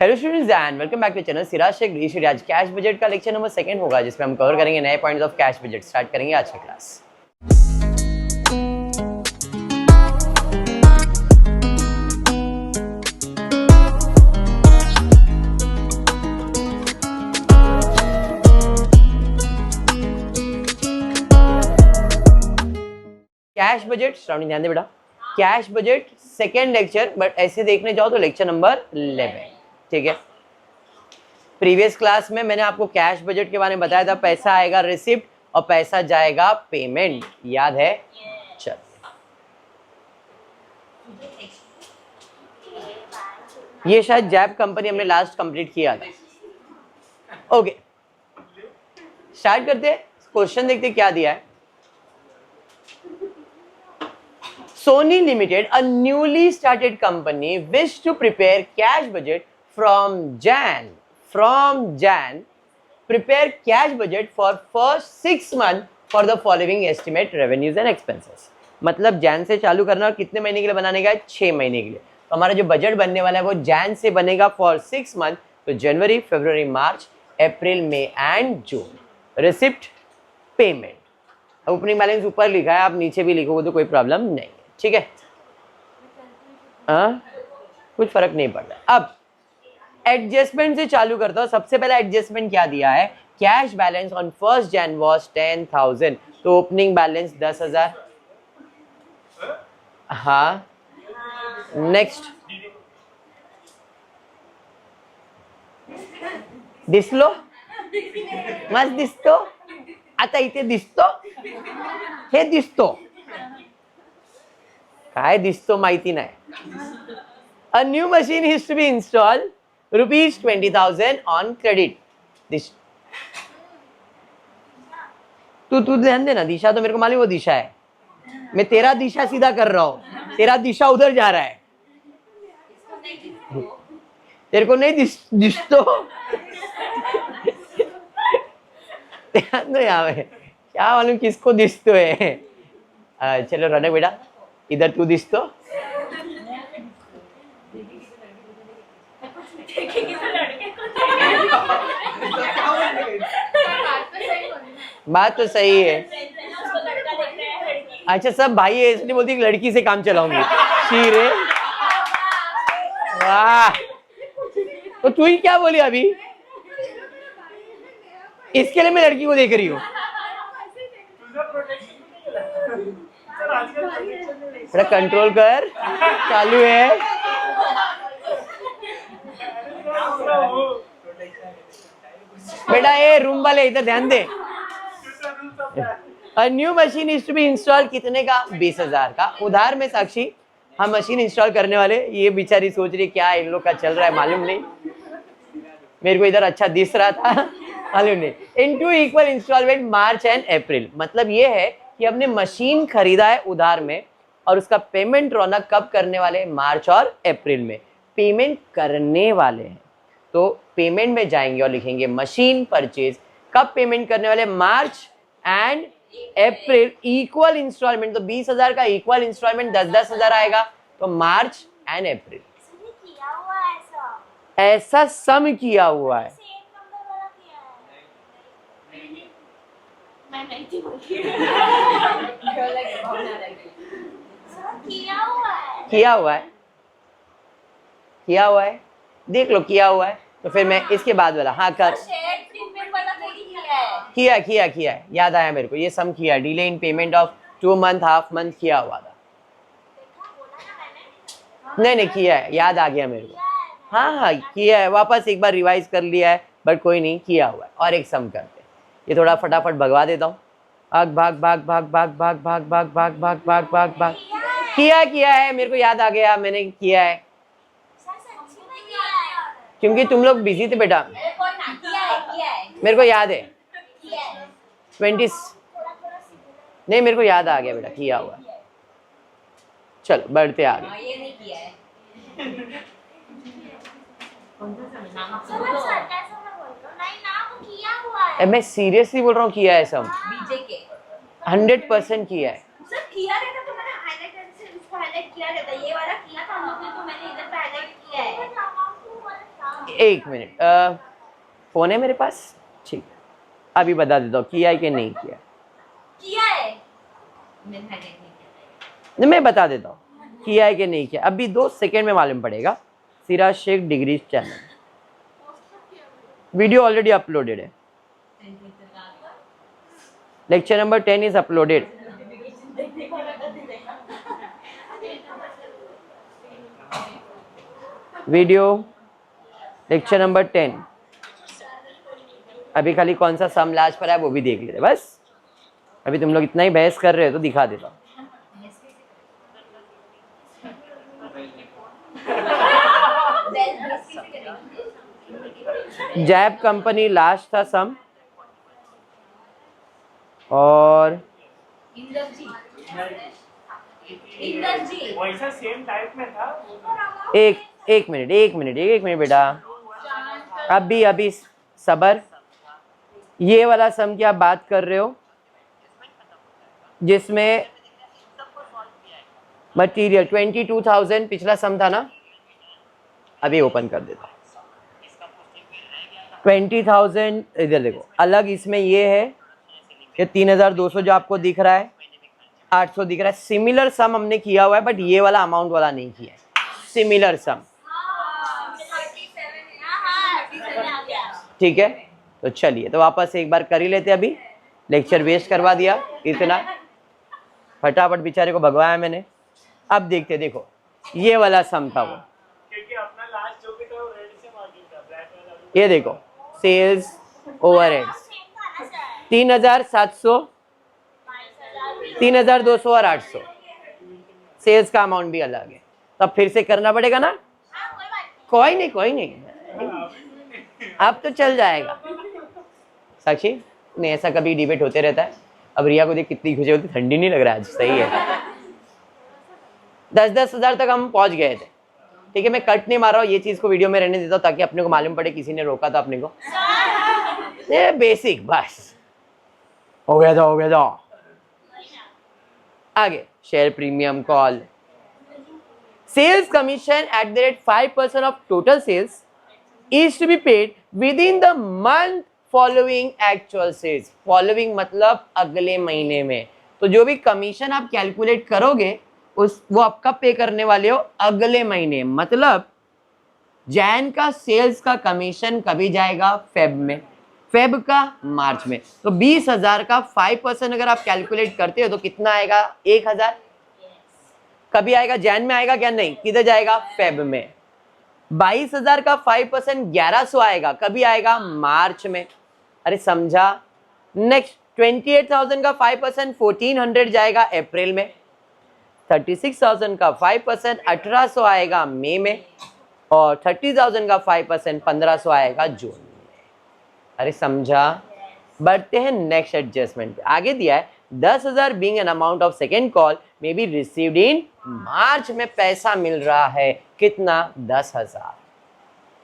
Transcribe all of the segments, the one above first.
Hello students and welcome back to channel Siraj Shaikh Grish. आज cash budget का lecture number 2 होगा जिसमें हम कवर करेंगे नए points of cash budget. Start करेंगे आज का क्लास। कैश बजट सराउंडिंग ध्यान दे बेटा। Cash budget second lecture, but ऐसे देखने जाओ तो लेक्चर नंबर 11, ठीक है। प्रीवियस क्लास में मैंने आपको कैश बजट के बारे में बताया था। पैसा आएगा रिसिप्ट और पैसा जाएगा पेमेंट, याद है? चल ये शायद जैप कंपनी हमने लास्ट कंप्लीट किया था। ओके स्टार्ट करते हैं। क्वेश्चन देखते क्या दिया है। Sony Limited, a newly started company, wished to prepare cash budget from Jan. Prepare cash budget for first 6 months for the following estimate revenues and expenses. मतलब जैन से चालू करना और कितने महीने के लिए बनाने का है? 6 महीने के लिए। तो हमारा जो बजट बनने वाला है वो जैन से बनेगा फॉर 6 मंथ। तो जनवरी, फरवरी, मार्च, अप्रैल, मई and June. Receipt, payment. Opening balance ऊपर लिखा है, आप नीचे भी लिखोगे तो कोई प्रॉब्लम नहीं है, ठीक है। कुछ फर्क नहीं पड़ रहा। अब एडजस्टमेंट से चालू करता हूं। सबसे पहला एडजस्टमेंट क्या दिया है? Cash balance on 1 Jan was 10,000, तो ओपनिंग बैलेंस 10,000। हाँ, नेक्स्ट दिसलो मस्त दिसतो। आता इथे दिसतो, हे दिसतो, काय दिसतो माहिती नाही। A new machine is to be installed, rupees 20,000 on credit. तू ध्यान देना। दिशा तो मेरे को मालूम वो दिशा है, मैं तेरा दिशा सीधा कर रहा हूँ, तेरा दिशा उधर जा रहा है। तेरे को नहीं दिसतो। ध्यान दो यहाँ पे, क्या मालूम किसको दिसतो है। चलो रौनक बेटा, इधर तू दिसतो। बात तो सही है। अच्छा सब भाई है इसलिए बोलती लड़की से काम चलाऊंगी। शीरे वाह। तो तू ही क्या बोली अभी? इसके लिए मैं लड़की को देख रही हूँ। थोड़ा कंट्रोल कर, चालू है। बेटा ये रूम वाले इधर ध्यान दे। A new machine is to be installed, कितने का? 20,000 का। उधार में साक्षी हम मशीन इंस्टॉल करने वाले। ये बेचारी सोच रही क्या इन लोग का चल रहा है मालूम नहीं, मेरे को इधर अच्छा दिस रहा था मालूम नहीं। Into equal instalment March and April. मतलब ये है कि हमने मशीन खरीदा है उधार में और उसका पेमेंट रौनक कब करने वाले हैं? मार्च और अप्रैल में पेमेंट करने वाले हैं। तो पेमेंट में जाएंगे और लिखेंगे मशीन परचेज। कब पेमेंट करने वाले? मार्च एंड अप्रैल। इक्वल इंस्टॉलमेंट, तो 20,000 का इक्वल इंस्टॉलमेंट 10,000 आएगा। तो मार्च एंड अप्रैल। ऐसा सम किया हुआ है। किया हुआ है, देख लो किया हुआ है। तो फिर मैं इसके बाद वाला हाँ कर किया है, याद आया मेरे को। ये सम किया, delay in payment of 2 month half month किया हुआ था। नहीं किया है, याद आ गया मेरे को। हाँ किया है, वापस एक बार रिवाइज कर लिया है, बट कोई नहीं, किया हुआ है। और एक सम करते हैं, ये थोड़ा फटाफट भगवा देता हूँ। भाग। किया है, मेरे को याद आ गया, मैंने किया है क्योंकि तुम लोग बिजी थे बेटा। मेरे को याद है 20 नहीं, मेरे को याद आ गया बेटा, किया हुआ। चलो बढ़ते आगे। मैं सीरियसली बोल रहा हूँ, किया है सब। 100% किया है। ये वाला किया था हम लोग ने, तो मैंने इधर पे हाईलाइट किया है। एक मिनट, फोन है मेरे पास, ठीक, अभी बता देता हूँ किया है कि नहीं किया। किया है, नहीं, मैं बता देता हूँ किया है कि नहीं किया, अभी 2 सेकेंड में मालूम पड़ेगा। Siraj Shaikh degree channel, video already uploaded है, lecture number 10 is uploaded. Video lecture number 10, अभी खाली कौन सा सम लास्ट पर है वो भी देख लेते बस। अभी तुम लोग इतना ही बहस कर रहे हो तो दिखा देता हूँ। जैब कंपनी लास्ट था सम, और वैसा सेम टाइप में था। एक मिनट बेटा, अभी सबर। ये वाला सम की आप बात कर रहे हो जिसमें मटेरियल 22,000 पिछला सम था ना, अभी ओपन कर देता हूँ। 20,000 इधर देखो, अलग इसमें ये है, ये 3,200 जो आपको दिख रहा है, 800 दिख रहा है, सिमिलर सम हमने किया हुआ है, बट ये वाला अमाउंट वाला नहीं किया है, सिमिलर सम। ठीक है, तो चलिए तो वापस एक बार कर ही लेते, अभी लेक्चर वेस्ट करवा दिया इतना, फटाफट बेचारे को भगवाया मैंने। अब देखते, देखो ये वाला सम था वो, क्योंकि अपना लास्ट जो भी था वो रेड से मार्जिन था, ब्लैक वाला। ये देखो सेल्स ओवरहेड्स 3,700, 3,200 और 800, सेल्स का अमाउंट भी अलग है, तब फिर से करना पड़ेगा ना। कोई नहीं, अब तो चल जाएगा। साक्षी नहीं, ऐसा कभी डिबेट होते रहता है। अब रिया को देख कितनी खुशी होती, ठंडी नहीं लग रहा है आज, सही है। 10-10 हज़ार तक हम पहुंच गए थे। ठीक है, मैं कट नहीं मार रहा हूँ, ये चीज को वीडियो में रहने देता हूँ ताकि अपने को मालूम पड़े किसी ने रोका था अपने को। ये बेसिक बस हो गया था। आगे share premium call, sales commission at the rate 5% of total sales is to be paid with in the month following actual sales. Following मतलब अगले महीने में, तो जो भी कमीशन आप कैलकुलेट करोगे वो आप कब पे करने वाले हो, अगले महीने। मतलब जैन का सेल्स का कमीशन कभी जाएगा, फेब में, फेब का मार्च में। तो 20,000 का 5% अगर आप कैलकुलेट करते हो तो कितना आएगा, 1,000 कभी आएगा, जैन में आएगा क्या, नहीं, किधर जाएगा, फेब में। 22,000 का 5% 1,100 आएगा, कभी आएगा, मार्च में। अरे समझा। नेक्स्ट 28,000 का 5% 1,400 जाएगा अप्रैल में। 36,000 का 5% 1,800 आएगा मई में, और 30,000 का 5% 1,500 आएगा जून में। अरे समझा। बढ़ते हैं नेक्स्ट एडजस्टमेंट पे। आगे दिया है 10,000 being an amount of second call may be received in March में पैसा मिल रहा है, कितना, 10,000।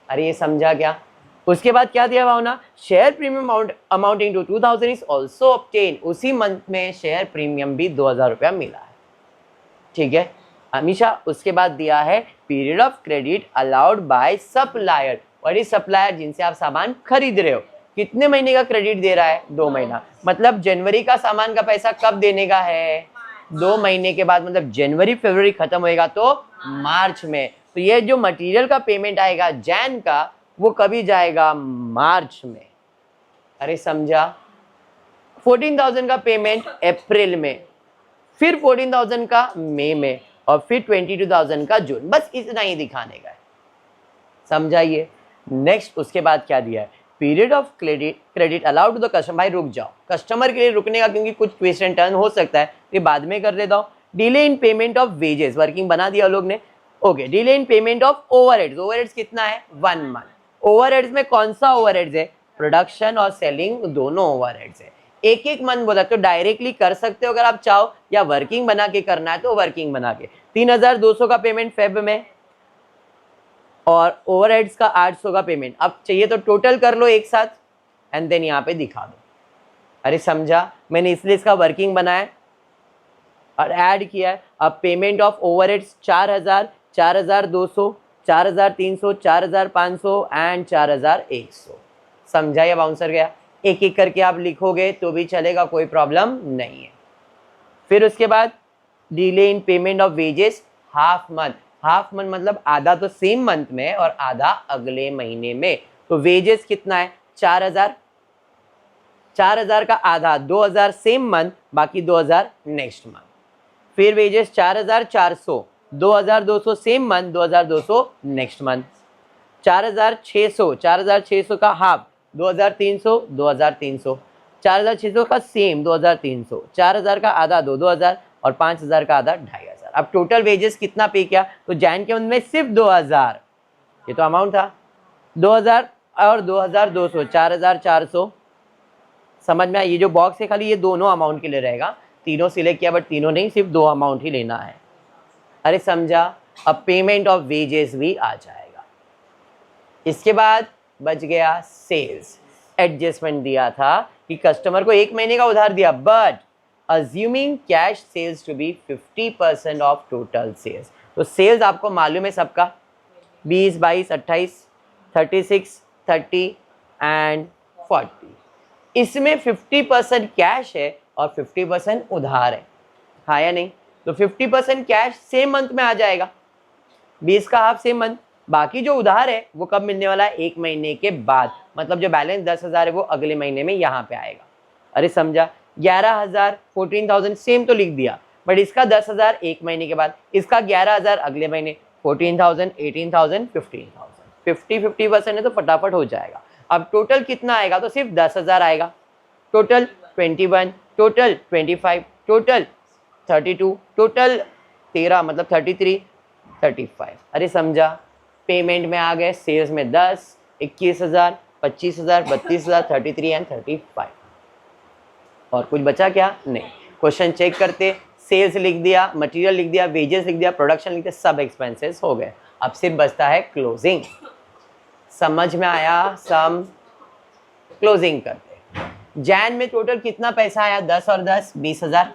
अरे ये समझा क्या। उसके बाद क्या दिया Bhavna, share premium amounting to 2,000 is also obtain, उसी मंथ में शेयर प्रीमियम भी 2,000 रुपया मिला है। ठीक है हमेशा। उसके बाद दिया है period of credit allowed by supplier. और ये सप्लायर जिनसे आप सामान खरीद रहे हो, कितने महीने का क्रेडिट दे रहा है, 2 महीना। मतलब जनवरी का सामान का पैसा कब देने का है, 2 महीने के बाद। मतलब जनवरी फरवरी खत्म होएगा तो मार्च में। तो ये जो मटेरियल का पेमेंट आएगा जैन का, वो कभी जाएगा, मार्च में। अरे समझा। 14,000 का पेमेंट अप्रैल में, फिर 14,000 का मई में, और फिर 22,000 का जून। बस इतना ही दिखाने का है, समझाइए। नेक्स्ट उसके बाद क्या दिया है, period of credit allowed to the customer. भाई रुक जाओ, कस्टमर के लिए रुकने का क्योंकि कुछ ट्विस्ट एंड टर्न हो सकता है, ये बाद में कर देता हूँ। Delay in payment of wages, working बना दिया लोग ने। Okay, delay in payment of overheads. Overheads कितना है, 1 मंथ। ओवरहेड्स में कौन सा ओवरहेड्स है, प्रोडक्शन और सेलिंग दोनों ओवरहेड्स है। एक मंथ बोला तो डायरेक्टली कर सकते हो अगर आप चाहो, या वर्किंग बना के करना है तो वर्किंग बना के। 3,200 का पेमेंट फेब में, और ओवरहेड्स का 800 का पेमेंट। अब चाहिए तो टोटल कर लो एक साथ एंड देन यहाँ पे दिखा दो। अरे समझा, मैंने इसलिए इसका वर्किंग बनाया और ऐड किया है। अब पेमेंट ऑफ ओवरहेड्स 4,000, 4,200, 4,300, 4,500 एंड 4,100। समझा या बाउंसर गया? एक एक करके आप लिखोगे तो भी चलेगा, कोई प्रॉब्लम नहीं है। फिर उसके बाद delay in payment of wages half month. Half month मतलब आधा तो सेम मंथ में और आधा अगले महीने में। तो वेजेस कितना है? 4,000। 4,000 का आधा 2,000 सेम मंथ, बाकी 2,000 नेक्स्ट मंथ। फिर wages 4,400, 2,200 same month, 2,200 next month. 4,600, 4,600 का हाफ 2,300, 2,300। 4,600 का सेम 2,300। 4,000 का आधा 2,000 और 5,000 का आधा 2,500। अब टोटल वेजेस कितना पे किया? तो जैन के मंथ में सिर्फ 2,000, ये तो अमाउंट था। 2,000 और 2,200, 4,400। समझ में आया? ये जो बॉक्स है खाली ये दोनों अमाउंट के लिए रहेगा। तीनों सिलेक्ट किया बट तीनों नहीं, सिर्फ 2 अमाउंट ही लेना है। अरे समझा? अब पेमेंट ऑफ वेजेस भी आ जाएगा। इसके बाद बच गया सेल्स। एडजस्टमेंट दिया था कि कस्टमर को 1 महीने का उधार दिया, but assuming cash sales to be 50% of total sales. तो सेल्स आपको मालूम है सबका, 20, 22, 28, 36, 30 एंड 40। इसमें 50% कैश है और 50% उधार है, हाँ या नहीं? तो 50% कैश सेम मंथ में आ जाएगा, 20 का हाफ सेम मंथ। बाकी जो उधार है वो कब मिलने वाला है? 1 महीने के बाद। मतलब जो बैलेंस 10,000 है वो अगले महीने में यहाँ पे आएगा। अरे समझा? 11,000, 14,000 सेम तो लिख दिया, बट इसका 10,000 1 महीने के बाद, इसका 11,000 अगले महीने, 14,000, 18,000, 15,000। 50% है तो फटाफट हो जाएगा। अब टोटल कितना आएगा? तो सिर्फ 10,000 आएगा। टोटल 21, टोटल 25, टोटल 32, टोटल 13 मतलब 33, 35। अरे समझा? पेमेंट में आ गए, सेल्स में 10, 21,000, 25,000, 32,000, 33 एंड 35। और कुछ बचा क्या? नहीं। क्वेश्चन चेक करते, सेल्स लिख दिया, मटेरियल लिख दिया, वेजेस लिख दिया, प्रोडक्शन लिख दिया, सब एक्सपेंसेस हो गए। अब सिर्फ बचता है क्लोजिंग। समझ में आया? सम क्लोजिंग करते। जैन में टोटल कितना पैसा आया? 10 और 10, 20,000।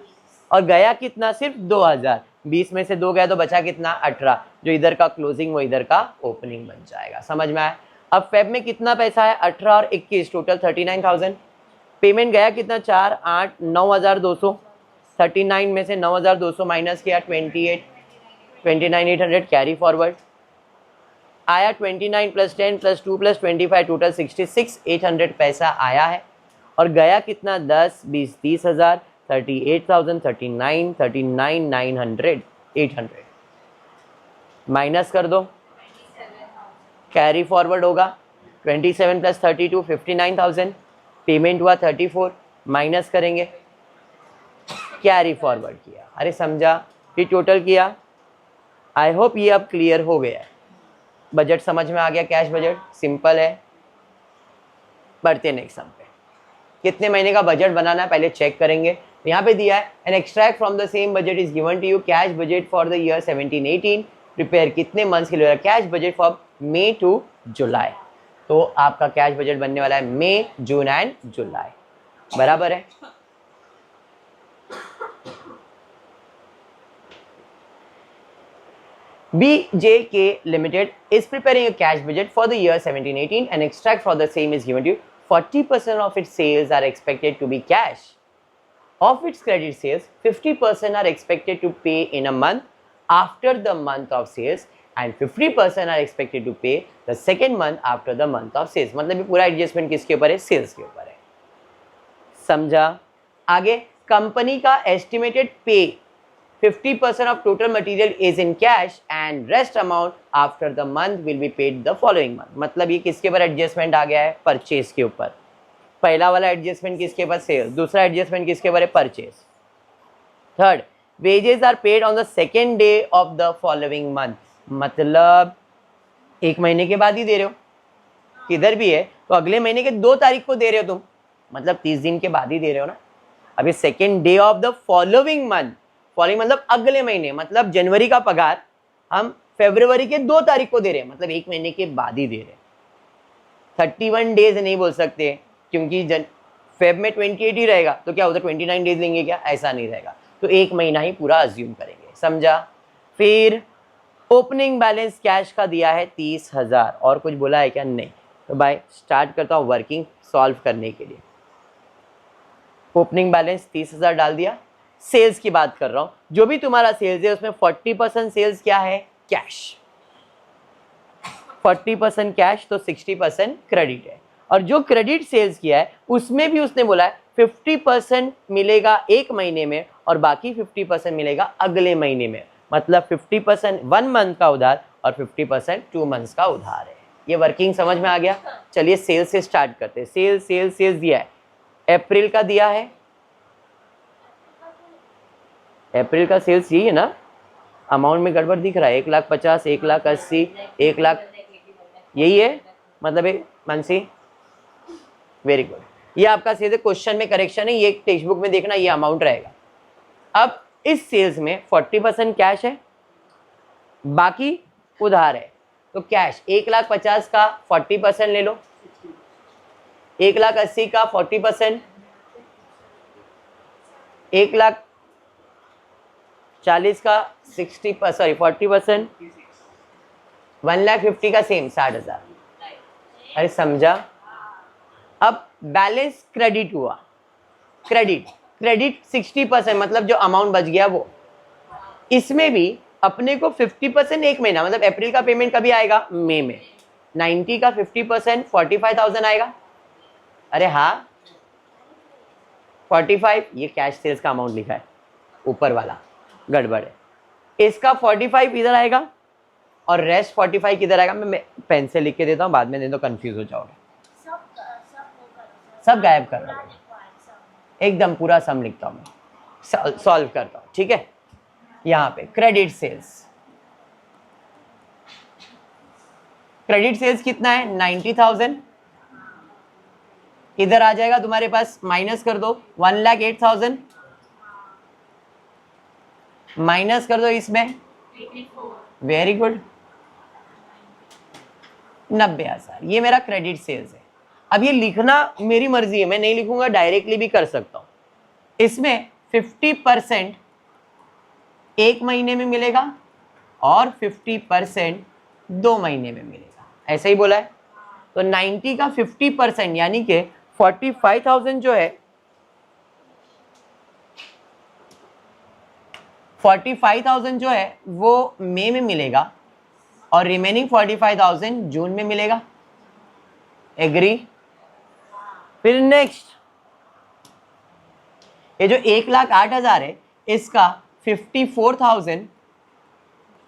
और गया कितना? सिर्फ 2,000। 20 में से 2 गया तो बचा कितना? 18। जो इधर का क्लोजिंग वो इधर का ओपनिंग बन जाएगा। समझ में आया? अब फेब में कितना पैसा है? 18 और 21, टोटल 39,000। पेमेंट गया कितना? 4, 8, 9,200। 39 में से 9,200 माइनस किया 28, 29,800 कैरी फॉरवर्ड आया। 29 + 10 + 2 + 25 टोटल 66,800 पैसा आया है। और गया कितना? 10, 20, 30,000, 38,000, 39, 39,900, 800 माइनस कर दो, कैरी फॉरवर्ड होगा 27 + 32 59,000। पेमेंट हुआ 34, माइनस करेंगे, कैरी फॉरवर्ड किया। अरे समझा? फिर टोटल किया। आई होप ये अब क्लियर हो गया है। बजट समझ में आ गया? कैश बजट सिंपल है। बढ़ते नेक्स्ट सम पे। कितने महीने का बजट बनाना है पहले चेक करेंगे। यहाँ पे दिया है an extract from the same budget is given to you. Cash budget for the year 17-18 prepare कितने मंथ्स के लिए? Cash budget for May to July. तो आपका कैश बजट बनने वाला है मई, जून एंड जुलाई। बराबर है? BJK Limited is preparing a cash budget for the year 17-18 and extract for the same is given to you. 40% of its sales are expected to be cash. Of its credit sales, 50% are expected to pay in a month after the month of sales and 50% are expected to pay the second month after the month of sales. मतलब ये पूरा adjustment किसके ऊपर है? Sales के ऊपर है। समझा? आगे कंपनी का एस्टिमेटेड पे 50% of total material is in cash and rest amount after the month will be paid the following month. मतलब ये किसके ऊपर एडजस्टमेंट आ गया है? परचेज के ऊपर। पहला वाला एडजस्टमेंट किसके ऊपर? सेल्स। दूसरा एडजस्टमेंट किसके ऊपर है? Purchase. Third, wages are paid on the second day of the following month. मतलब 1 महीने के बाद ही दे रहे हो, किधर भी है तो अगले महीने के 2 तारीख को दे रहे हो तुम, मतलब 30 दिन के बाद ही दे रहे हो ना। अभी second day of the following month, following मतलब अगले महीने, मतलब जनवरी का पगार हम फरवरी के 2 तारीख को दे रहे हैं, मतलब 1 महीने के बाद ही दे रहे हैं। 31 डेज नहीं बोल सकते क्योंकि फेब में 28 ही रहेगा तो क्या उधर 29 डेज लेंगे क्या? ऐसा नहीं रहेगा, तो 1 महीना ही पूरा अज्यूम करेंगे। समझा? फिर ओपनिंग बैलेंस कैश का दिया है 30,000 और कुछ बोला है क्या? नहीं। तो भाई स्टार्ट करता हूँ वर्किंग सॉल्व करने के लिए। ओपनिंग बैलेंस 30,000 डाल दिया। सेल्स की बात कर रहा हूँ, जो भी तुम्हारा सेल्स है उसमें 40% सेल्स क्या है? कैश। 40% कैश तो 60% क्रेडिट है। और जो क्रेडिट सेल्स किया है उसमें भी उसने बोला है 50% मिलेगा एक महीने में और बाकी 50% मिलेगा अगले महीने में। मतलब 50% 1 मंथ का उधार और 50% 2 मंथ्स का उधार है। ये वर्किंग समझ में आ गया? चलिए सेल्स से स्टार्ट करते हैं। सेल्स सेल्स सेल्स दिया है, अप्रैल का दिया है। अप्रैल का सेल्स यही है ना? अमाउंट में गड़बड़ दिख रहा है, 1,50,000, 1,80,000, 1,00,000, यही है मतलब एक मानसी। वेरी गुड, ये आपका सीधे क्वेश्चन में करेक्शन है, ये टेक्स्ट बुक में देखना ये अमाउंट रहेगा। अब इस सेल्स में 40% कैश है, बाकी उधार है। तो कैश 1,50,000 का 40% ले लो, 1,80,000 का 40%, 1,40,000 का 40%, 1,50,000 का सेम 60,000। अरे समझा? अब बैलेंस क्रेडिट हुआ, क्रेडिट 60% मतलब जो अमाउंट बच गया वो। इसमें भी अपने को 50% एक महीना मतलब अप्रैल का पेमेंट कभी आएगा? मई में। 90 का 50% 45,000 आएगा। अरे हाँ 45, ये कैश सेल्स का अमाउंट लिखा है ऊपर वाला, गड़बड़ है। इसका 45 इधर आएगा और रेस्ट 45 किधर आएगा? मैं पेन से लिख के देता हूँ, बाद में नहीं तो कंफ्यूज हो जाओगे। सब गायब कर रहा हूँ, एकदम पूरा सम लिखता हूँ मैं, सॉल्व करता हूँ। ठीक है, यहाँ पे क्रेडिट सेल्स, क्रेडिट सेल्स कितना है? 90,000। इधर आ जाएगा तुम्हारे पास, माइनस कर दो 1,08,000, माइनस कर दो इसमें, वेरी गुड 90,000। ये मेरा क्रेडिट सेल्स है। अब ये लिखना मेरी मर्जी है, मैं नहीं लिखूंगा, डायरेक्टली भी कर सकता हूं। इसमें 50% एक महीने में मिलेगा और 50% 2 महीने में मिलेगा, ऐसा ही बोला है। तो 90 का 50% यानी कि 45,000 जो है, 45,000 जो है वो मई में मिलेगा और रिमेनिंग 45,000 जून में मिलेगा। एग्री? फिर नेक्स्ट, ये जो 1,08,000 है इसका 54,000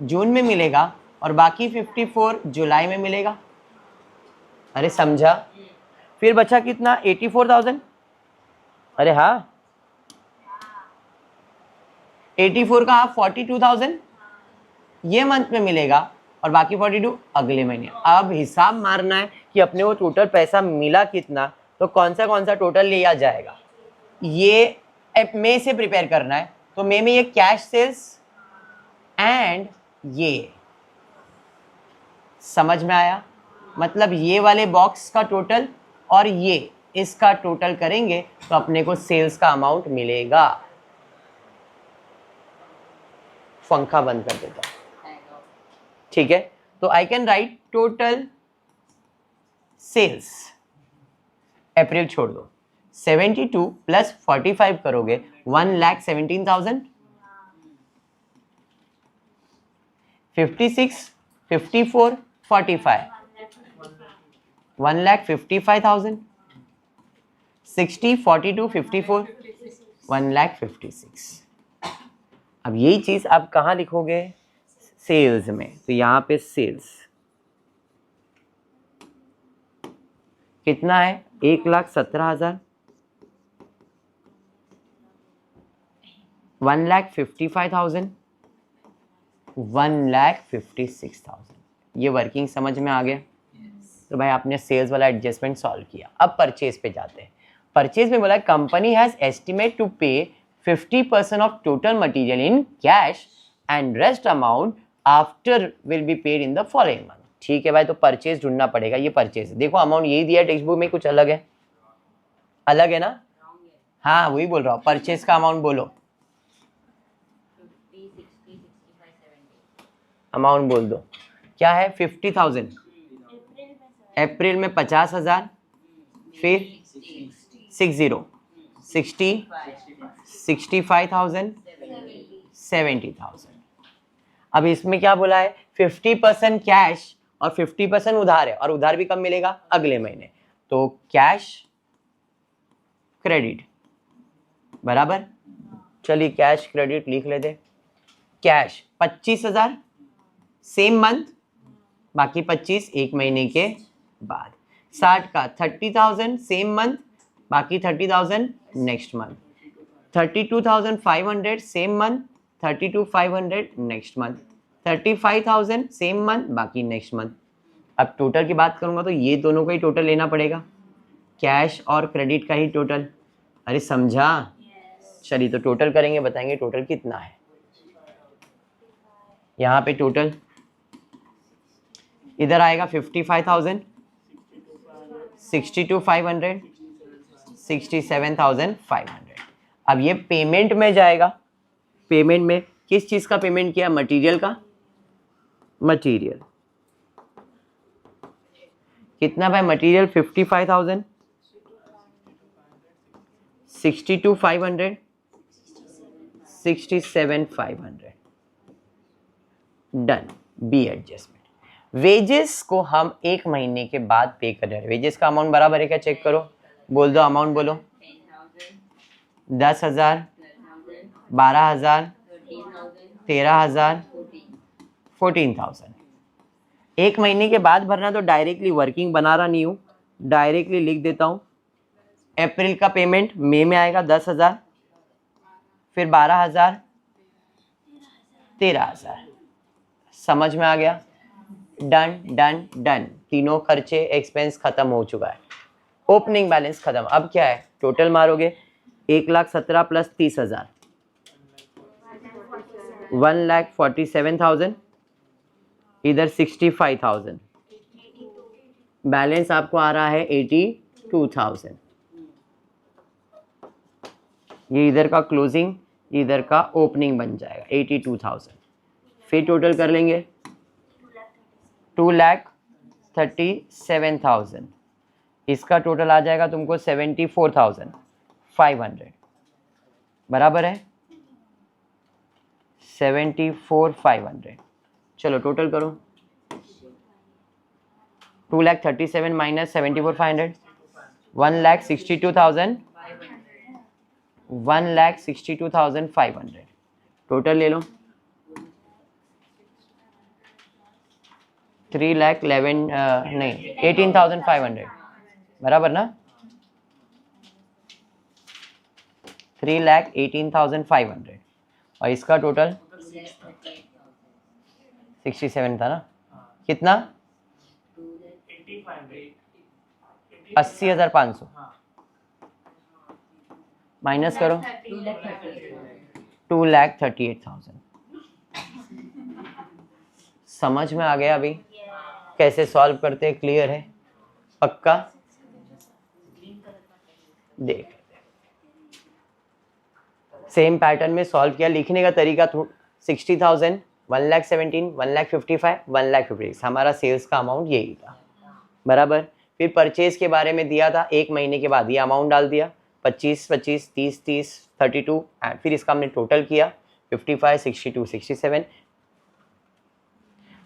जून में मिलेगा और बाकी 54 जुलाई में मिलेगा। अरे समझा? फिर बचा कितना? 84,000। अरे हाँ 84 का 42,000 ये मंथ में मिलेगा और बाकी 42 अगले महीने। अब हिसाब मारना है कि अपने को टोटल पैसा मिला कितना, तो कौन सा टोटल लिया जाएगा, ये मई से प्रिपेयर करना है। तो मई में ये कैश सेल्स एंड ये, समझ में आया? मतलब ये वाले बॉक्स का टोटल और ये इसका टोटल करेंगे तो अपने को सेल्स का अमाउंट मिलेगा। पंखा बंद कर देता हूं, ठीक है? तो I can write total sales, April छोड़ दो, 72 प्लस 45 करोगे 1,17,000, 56, 54, 45, 1,55,000, 60, 42, 54, 1,56,000। अब यही चीज आप कहाँ लिखोगे? सेल्स में। तो यहाँ पे सेल्स कितना है? 1,17,000, 1,55,000, 1,56,000। ये वर्किंग समझ में आ गया? तो भाई आपने सेल्स वाला एडजस्टमेंट सॉल्व किया। अब परचेज पे जाते हैं। परचेज में बोला कंपनी हैज एस्टिमेट टू पे 50% of total material in cash and rest amount after will be paid in the following month. ठीक है भाई, तो परचेज ढूंढना पड़ेगा। ये परचेज, देखो अमाउंट यही दिया है टेक्स्ट बुक में, कुछ अलग है? अलग है ना? हाँ वही बोल रहा हूँ, परचेज का अमाउंट बोलो। अमाउंट बोल दो, क्या है 50,000, अप्रैल में 50,000, फिर 65,000, 70,000। अब इसमें क्या बोला है 50% कैश और 50% उधार है, और उधार भी कब मिलेगा, अगले महीने। तो कैश क्रेडिट बराबर, चलिए कैश क्रेडिट लिख लेते। कैश 25,000 सेम मंथ, बाकी 25 एक महीने के बाद। 60 का 30,000 सेम मंथ, बाकी 30,000 next month. 32,500 same month, 32,500 next month. 35,000 same month, बाकी नेक्स्ट मंथ। अब टोटल की बात करूंगा तो ये दोनों का ही टोटल लेना पड़ेगा, कैश और क्रेडिट का ही टोटल। अरे समझा? चलिए तो टोटल करेंगे, बताएंगे टोटल कितना है। यहाँ पे टोटल इधर आएगा 55,000, 62,500, 67,500। अब ये पेमेंट में जाएगा। पेमेंट में किस चीज का पेमेंट किया, मटेरियल का। मटेरियल कितना भाई, material 55,000, 62,500, 67,500। Done, B adjustment. Wages को हम एक महीने के बाद पे कर रहे हैं। वेजेस का अमाउंट बराबर है क्या, चेक करो, बोल दो अमाउंट बोलो। 10,000, 12,000, 13,000, 14,000। एक महीने के बाद भरना, तो डायरेक्टली वर्किंग बना रहा नहीं हूँ, डायरेक्टली लिख देता हूँ। अप्रैल का पेमेंट मई में आएगा 10,000, फिर 12,000, 13,000। समझ में आ गया? डन डन डन, तीनों खर्चे एक्सपेंस खत्म हो चुका है, ओपनिंग बैलेंस खत्म। अब क्या है, टोटल मारोगे 1,17,000 प्लस 30,000, 1,47,000, इधर 65,000, बैलेंस आपको आ रहा है 82,000। ये इधर का क्लोजिंग, इधर का ओपनिंग बन जाएगा 82,000। फिर टोटल कर लेंगे 2,37,000, इसका टोटल आ जाएगा तुमको 74,500, बराबर है 74,500। चलो टोटल करो, 2,37,000 माइनस 74,500, 1,62,000, 1,62,500। टोटल ले लो 18,500, बराबर ना, 3,18,500। और इसका टोटल 67 था ना, कितना 80,500 माइनस करो 2,38,000। समझ में आ गया अभी कैसे सॉल्व करते हैं, क्लियर है पक्का? देख सेम पैटर्न में सॉल्व किया, लिखने का तरीका 60,000, 1,17,000, 1,55,000, 1,56,000, हमारा सेल्स का अमाउंट यही था, बराबर। फिर परचेज के बारे में दिया था, एक महीने के बाद ये अमाउंट डाल दिया 25, 25, 30, 30, 32 एंड फिर इसका हमने टोटल किया 55, 62, 67।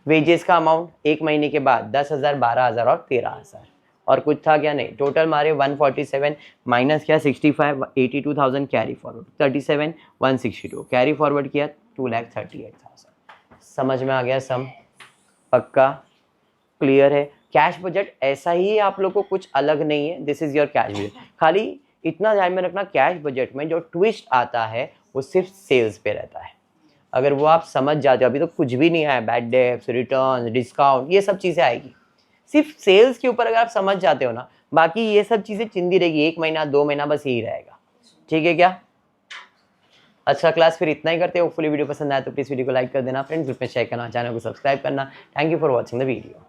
वेजेस का अमाउंट एक महीने के बाद 10,000, 12,000 और 13,000, और कुछ था क्या, नहीं। टोटल मारे 147 माइनस किया 65, 82,000 कैरी फॉरवर्ड, 37, 162 कैरी फॉरवर्ड किया 2,38,000। समझ में आ गया सम? पक्का क्लियर है? कैश बजट ऐसा ही है आप लोग को, कुछ अलग नहीं है। This is your cash budget. खाली इतना ध्यान में रखना, कैश बजट में जो ट्विस्ट आता है वो सिर्फ सेल्स पे रहता है। अगर वो आप समझ जाते हो, अभी तो कुछ भी नहीं आया, बैड डेट्स, रिटर्न, डिस्काउंट, ये सब चीज़ें आएगी। सिर्फ सेल्स के ऊपर अगर आप समझ जाते हो ना, बाकी ये सब चीज़ें चिंदी रहेगी, 1 महीना 2 महीना बस यही रहेगा। ठीक है क्या? अच्छा क्लास फिर इतना ही करते हो। होपफुली वीडियो पसंद आया तो प्लीज़ वीडियो को लाइक कर देना, फ्रेंड्स ग्रुप में शेयर करना, चैनल को सब्सक्राइब करना। Thank you for watching the video.